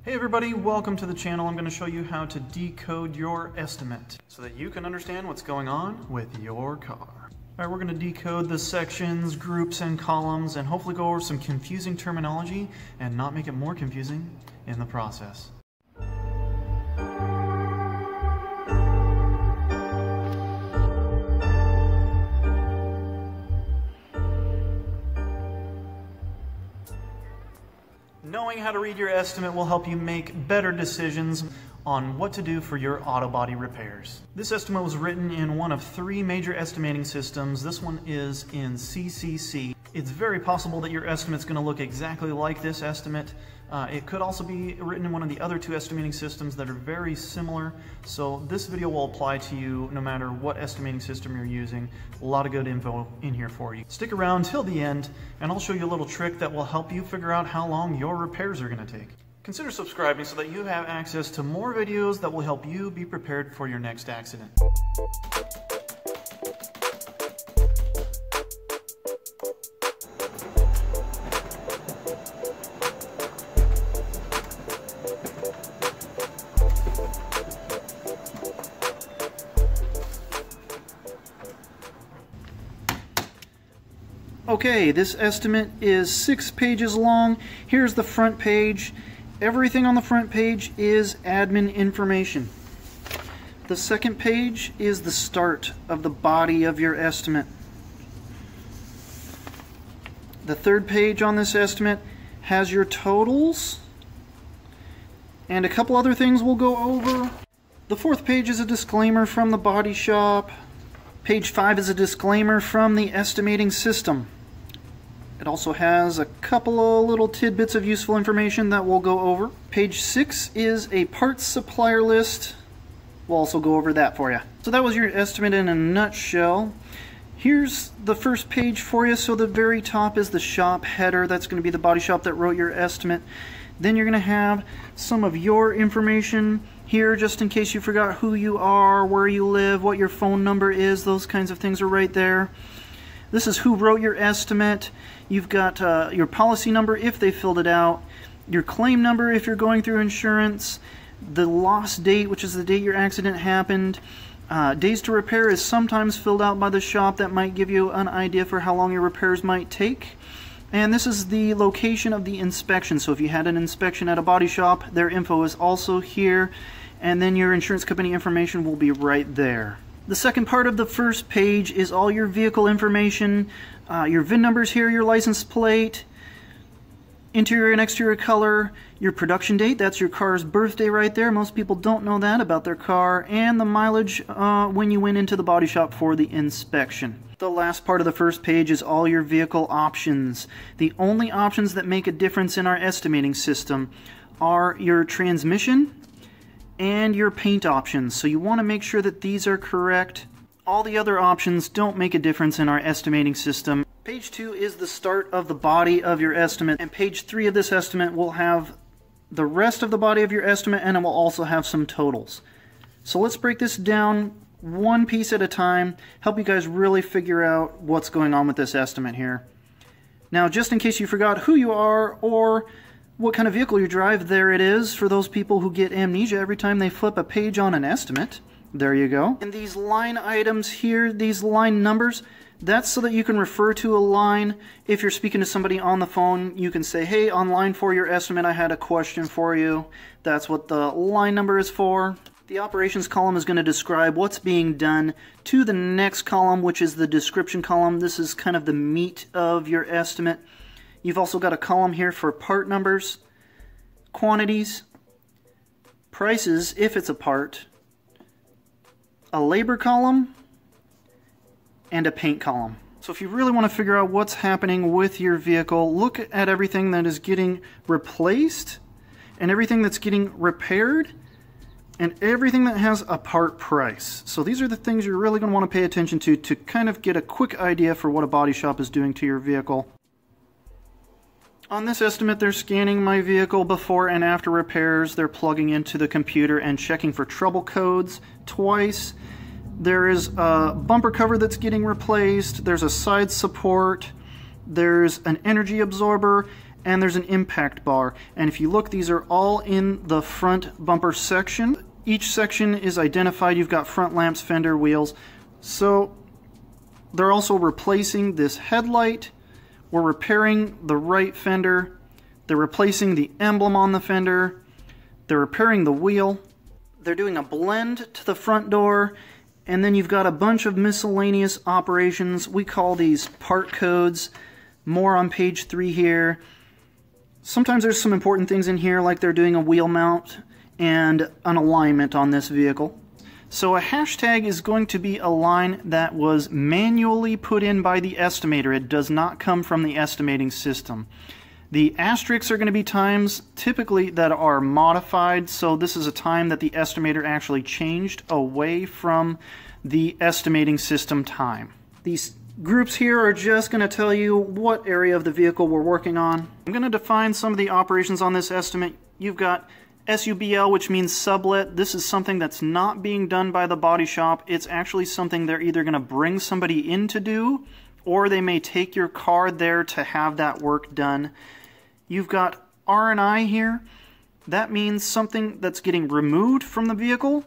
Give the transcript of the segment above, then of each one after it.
Hey everybody, welcome to the channel. I'm going to show you how to decode your estimate so that you can understand what's going on with your car. Alright, we're going to decode the sections, groups, and columns and hopefully go over some confusing terminology and not make it more confusing in the process. Knowing how to read your estimate will help you make better decisions on what to do for your auto body repairs. This estimate was written in one of three major estimating systems. This one is in CCC. It's very possible that your estimate's going to look exactly like this estimate. It could also be written in one of the other two estimating systems that are very similar. So this video will apply to you no matter what estimating system you're using. A lot of good info in here for you. Stick around till the end and I'll show you a little trick that will help you figure out how long your repairs are going to take. Consider subscribing so that you have access to more videos that will help you be prepared for your next accident. Okay, this estimate is 6 pages long. Here's the front page. Everything on the front page is admin information. The second page is the start of the body of your estimate. The third page on this estimate has your totals and a couple other things we'll go over. The fourth page is a disclaimer from the body shop. Page 5 is a disclaimer from the estimating system. It also has a couple of little tidbits of useful information that we'll go over. Page 6 is a parts supplier list. We'll also go over that for you. So that was your estimate in a nutshell. Here's the first page for you. So the very top is the shop header. That's going to be the body shop that wrote your estimate. Then you're going to have some of your information here just in case you forgot who you are, where you live, what your phone number is. Those kinds of things are right there. This is who wrote your estimate. You've got your policy number if they filled it out, your claim number if you're going through insurance, the loss date, which is the date your accident happened. Days to repair is sometimes filled out by the shop. That might give you an idea for how long your repairs might take. And this is the location of the inspection. So if you had an inspection at a body shop, their info is also here. And then your insurance company information will be right there. The second part of the first page is all your vehicle information, your VIN numbers here, your license plate, interior and exterior color, your production date, that's your car's birthday right there. Most people don't know that about their car, and the mileage when you went into the body shop for the inspection. The last part of the first page is all your vehicle options. The only options that make a difference in our estimating system are your transmission and your paint options. So you want to make sure that these are correct. All the other options don't make a difference in our estimating system. Page 2 is the start of the body of your estimate, and page 3 of this estimate will have the rest of the body of your estimate, and it will also have some totals. So let's break this down one piece at a time, help you guys really figure out what's going on with this estimate here. Now, just in case you forgot who you are or what kind of vehicle you drive, there it is for those people who get amnesia every time they flip a page on an estimate. There you go. And these line items here, these line numbers, that's so that you can refer to a line. If you're speaking to somebody on the phone, you can say, hey, on line 4 your estimate, I had a question for you. That's what the line number is for. The operations column is going to describe what's being done to the next column, which is the description column. This is kind of the meat of your estimate. You've also got a column here for part numbers, quantities, prices if it's a part, a labor column, and a paint column. So if you really want to figure out what's happening with your vehicle, look at everything that is getting replaced and everything that's getting repaired and everything that has a part price. So these are the things you're really going to want to pay attention to kind of get a quick idea for what a body shop is doing to your vehicle. On this estimate, they're scanning my vehicle before and after repairs. They're plugging into the computer and checking for trouble codes twice. There is a bumper cover that's getting replaced. There's a side support. There's an energy absorber. and there's an impact bar. And if you look, these are all in the front bumper section. Each section is identified. You've got front lamps, fender, wheels. So they're also replacing this headlight. We're repairing the right fender. They're replacing the emblem on the fender. They're repairing the wheel. They're doing a blend to the front door. And then you've got a bunch of miscellaneous operations. We call these part codes. More on page 3 here. Sometimes there's some important things in here, like they're doing a wheel mount and an alignment on this vehicle. So a hashtag is going to be a line that was manually put in by the estimator. It does not come from the estimating system. The asterisks are going to be times typically that are modified, so this is a time that the estimator actually changed away from the estimating system time. These groups here are just going to tell you what area of the vehicle we're working on. I'm going to define some of the operations on this estimate. You've got SUBL, which means sublet. This is something that's not being done by the body shop. It's actually something they're either going to bring somebody in to do, or they may take your car there to have that work done. You've got R&I here. That means something that's getting removed from the vehicle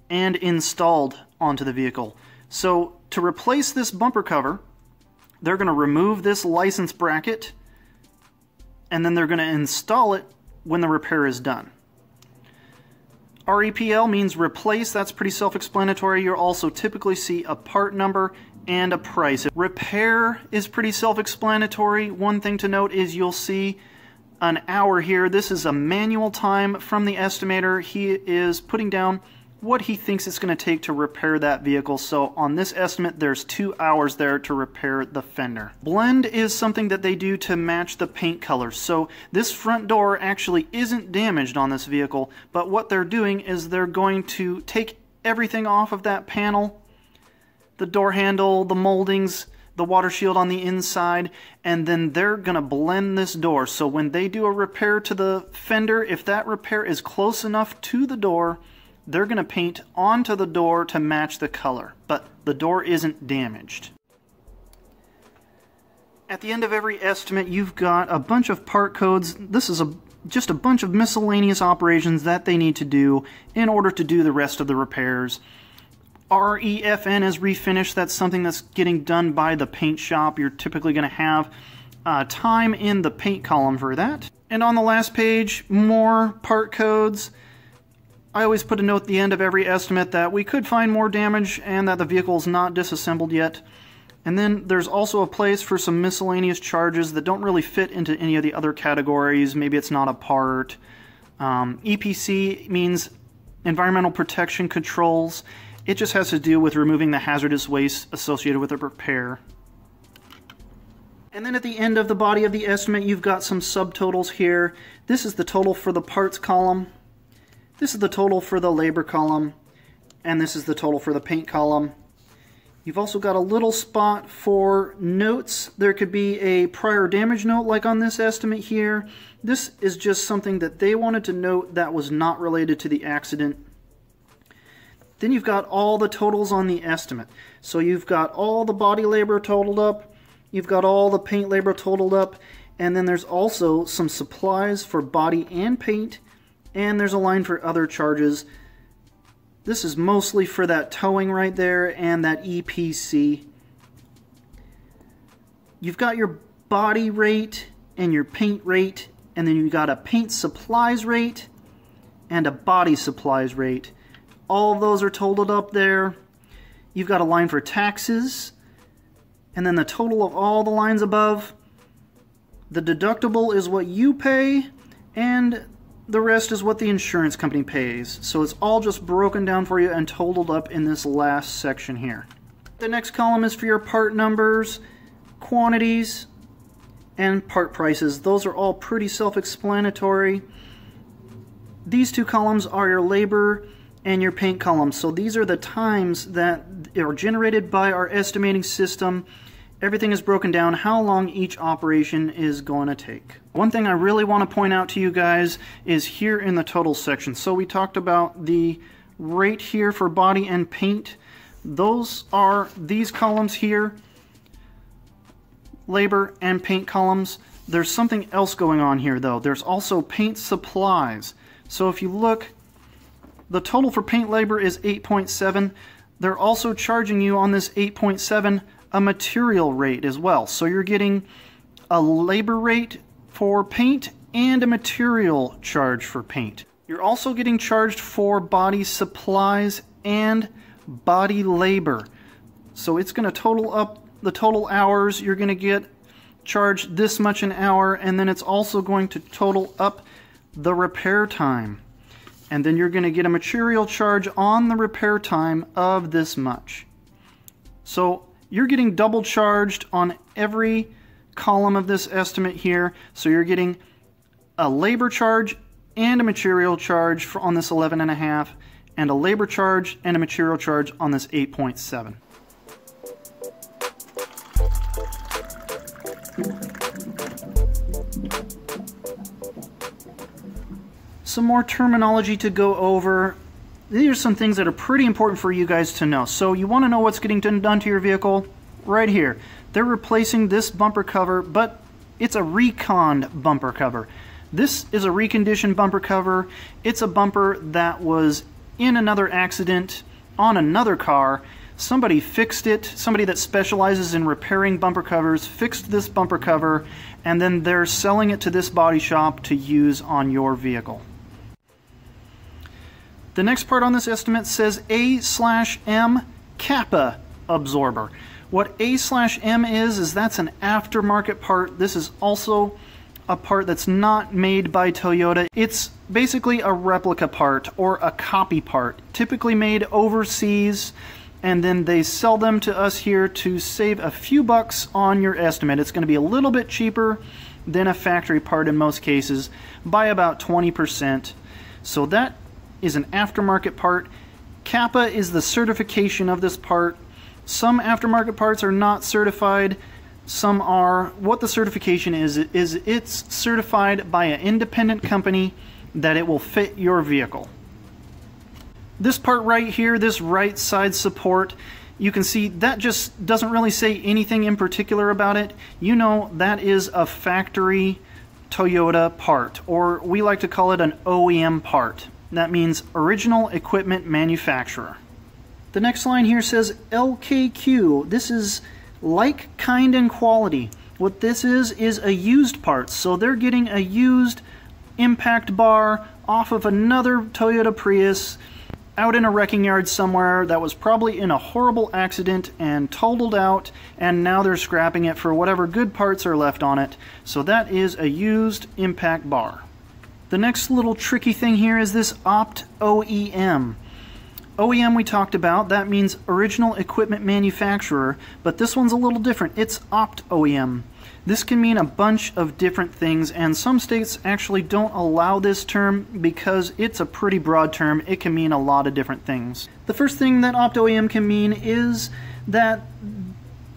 and installed onto the vehicle. So to replace this bumper cover, they're going to remove this license bracket, and then they're going to install it when the repair is done. REPL means replace. That's pretty self-explanatory. You'll also typically see a part number and a price. Repair is pretty self-explanatory. One thing to note is you'll see an hour here. This is a manual time from the estimator. He is putting down what he thinks it's going to take to repair that vehicle. So on this estimate, there's 2 hours there to repair the fender. Blend is something that they do to match the paint colors. So this front door actually isn't damaged on this vehicle, but what they're doing is they're going to take everything off of that panel, the door handle, the moldings, the water shield on the inside, and then they're going to blend this door. So when they do a repair to the fender, if that repair is close enough to the door, they're going to paint onto the door to match the color, but the door isn't damaged. At the end of every estimate, you've got a bunch of part codes. This is just a bunch of miscellaneous operations that they need to do in order to do the rest of the repairs. REFN is refinish. That's something that's getting done by the paint shop. You're typically going to have time in the paint column for that. And on the last page, more part codes. I always put a note at the end of every estimate that we could find more damage and that the vehicle is not disassembled yet. And then there's also a place for some miscellaneous charges that don't really fit into any of the other categories. Maybe it's not a part. EPC means environmental protection controls. It just has to do with removing the hazardous waste associated with the repair. And then at the end of the body of the estimate, you've got some subtotals here. This is the total for the parts column. This is the total for the labor column, and this is the total for the paint column. You've also got a little spot for notes. There could be a prior damage note like on this estimate here. This is just something that they wanted to note that was not related to the accident. Then you've got all the totals on the estimate. So you've got all the body labor totaled up, you've got all the paint labor totaled up, and then there's also some supplies for body and paint, and there's a line for other charges. This is mostly for that towing right there and that EPC. You've got your body rate and your paint rate, and then you've got a paint supplies rate and a body supplies rate. All of those are totaled up there. You've got a line for taxes, and then the total of all the lines above. The deductible is what you pay, and the rest is what the insurance company pays. So it's all just broken down for you and totaled up in this last section here. The next column is for your part numbers, quantities, and part prices. Those are all pretty self-explanatory. These two columns are your labor and your paint columns. So these are the times that are generated by our estimating system. Everything is broken down how long each operation is going to take. One thing I really want to point out to you guys is here in the total section. So we talked about the rate here for body and paint. Those are these columns here, labor and paint columns. There's something else going on here though. There's also paint supplies. So if you look, the total for paint labor is 8.7. They're also charging you on this 8.7 a material rate as well. So you're getting a labor rate for paint and a material charge for paint. You're also getting charged for body supplies and body labor. So it's going to total up the total hours. You're going to get charged this much an hour, and then it's also going to total up the repair time. And then you're going to get a material charge on the repair time of this much. So you're getting double charged on every column of this estimate here. So you're getting a labor charge and a material charge on this 11.5, and a labor charge and a material charge on this 8.7. Some more terminology to go over. These are some things that are pretty important for you guys to know. So you want to know what's getting done to your vehicle? Right here. They're replacing this bumper cover, but it's a reconned bumper cover. This is a reconditioned bumper cover. It's a bumper that was in another accident on another car. Somebody fixed it. Somebody that specializes in repairing bumper covers fixed this bumper cover, and then they're selling it to this body shop to use on your vehicle. The next part on this estimate says A/M Kappa absorber. What A/M is that's an aftermarket part. This is also a part that's not made by Toyota. It's basically a replica part or a copy part, typically made overseas, and then they sell them to us here to save a few bucks on your estimate. It's going to be a little bit cheaper than a factory part in most cases by about 20%. So that is an aftermarket part. Kappa is the certification of this part. Some aftermarket parts are not certified, some are. What the certification is it's certified by an independent company that it will fit your vehicle. This part right here, this right side support, you can see that just doesn't really say anything in particular about it. You know that is a factory Toyota part, or we like to call it an OEM part. That means original equipment manufacturer. The next line here says LKQ. This is like, kind, and quality. What this is a used part. So they're getting a used impact bar off of another Toyota Prius out in a wrecking yard somewhere that was probably in a horrible accident and totaled out, and now they're scrapping it for whatever good parts are left on it. So that is a used impact bar. The next little tricky thing here is this opt OEM. OEM we talked about, that means original equipment manufacturer, but this one's a little different. It's opt OEM. This can mean a bunch of different things, and some states actually don't allow this term because it's a pretty broad term. It can mean a lot of different things. The first thing that opt OEM can mean is that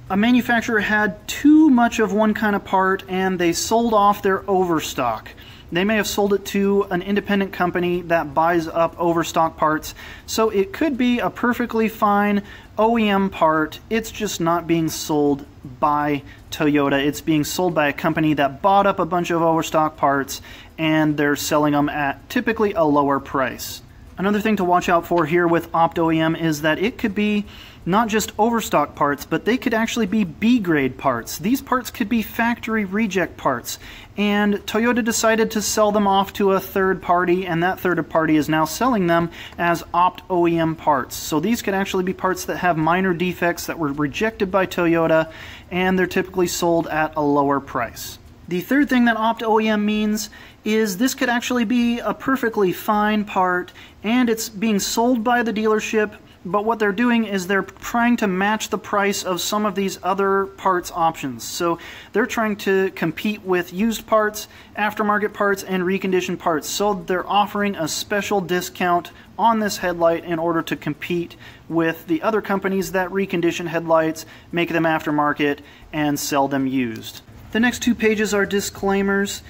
a manufacturer had too much of one kind of part and they sold off their overstock. They may have sold it to an independent company that buys up overstock parts. So it could be a perfectly fine OEM part. It's just not being sold by Toyota. It's being sold by a company that bought up a bunch of overstock parts and they're selling them at typically a lower price. Another thing to watch out for here with opt OEM is that it could be not just overstock parts, but they could actually be B-grade parts. These parts could be factory reject parts, and Toyota decided to sell them off to a third party, and that third party is now selling them as opt OEM parts. So these could actually be parts that have minor defects that were rejected by Toyota, and they're typically sold at a lower price. The third thing that opt OEM means is this could actually be a perfectly fine part, and it's being sold by the dealership, but what they're doing is they're trying to match the price of some of these other parts options. So they're trying to compete with used parts, aftermarket parts, and reconditioned parts. So they're offering a special discount on this headlight in order to compete with the other companies that recondition headlights, make them aftermarket, and sell them used. The next two pages are disclaimers.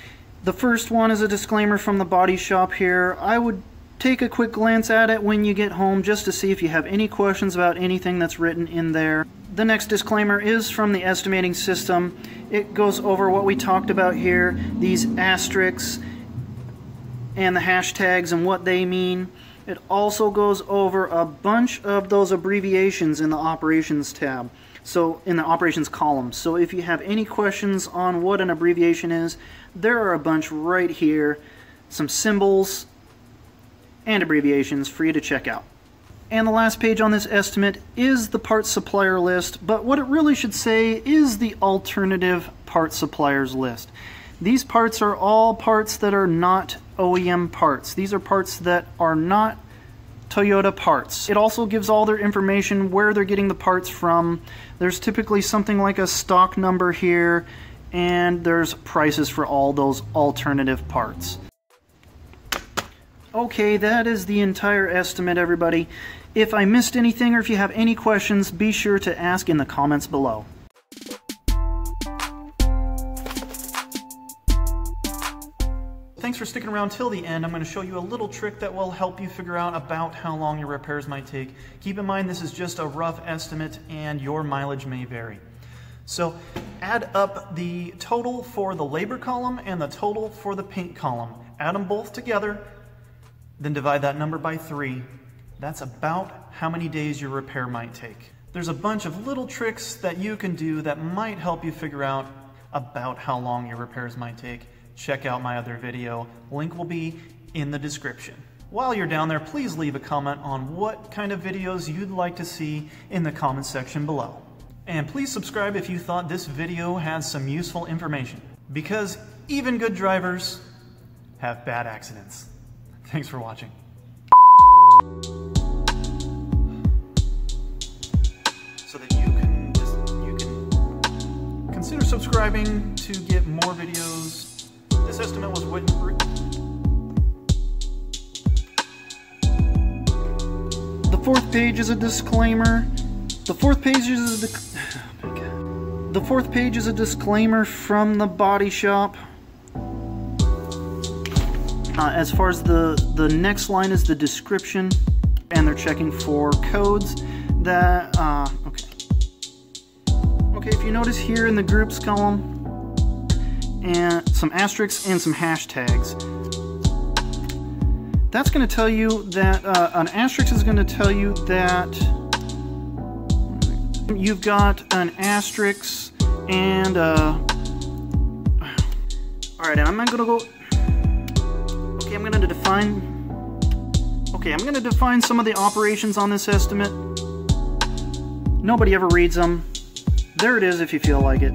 The first one is a disclaimer from the body shop here. I would take a quick glance at it when you get home just to see if you have any questions about anything that's written in there. The next disclaimer is from the estimating system. It goes over what we talked about here, these asterisks and the hashtags and what they mean. It also goes over a bunch of those abbreviations in the operations tab, so in the operations column. So if you have any questions on what an abbreviation is, there are a bunch right here, some symbols and abbreviations for you to check out. And the last page on this estimate is the parts supplier list, but what it really should say is the alternative parts suppliers list. These parts are all parts that are not OEM parts. These are parts that are not Toyota parts. It also gives all their information, where they're getting the parts from. There's typically something like a stock number here, and there's prices for all those alternative parts. Okay, that is the entire estimate, everybody. If I missed anything or if you have any questions, be sure to ask in the comments below. Thanks for sticking around till the end. I'm going to show you a little trick that will help you figure out about how long your repairs might take. Keep in mind this is just a rough estimate and your mileage may vary. So add up the total for the labor column and the total for the paint column. Add them both together, then divide that number by 3. That's about how many days your repair might take. There's a bunch of little tricks that you can do that might help you figure out about how long your repairs might take. Check out my other video. Link will be in the description. While you're down there, please leave a comment on what kind of videos you'd like to see in the comment section below. And please subscribe if you thought this video had some useful information, because even good drivers have bad accidents. Thanks for watching. So that you can consider subscribing to get more videos. This estimate was written. The fourth page is a disclaimer. The fourth page is the fourth page is a disclaimer from the body shop. As far as the next line is the description, and they're checking for codes that okay, if you notice here in the groups column, and some asterisks and some hashtags, that's going to tell you that an asterisk is going to tell you that you've got an asterisk and alright, and I'm going to go. Okay, I'm going to define some of the operations on this estimate. Nobody ever reads them. There it is if you feel like it.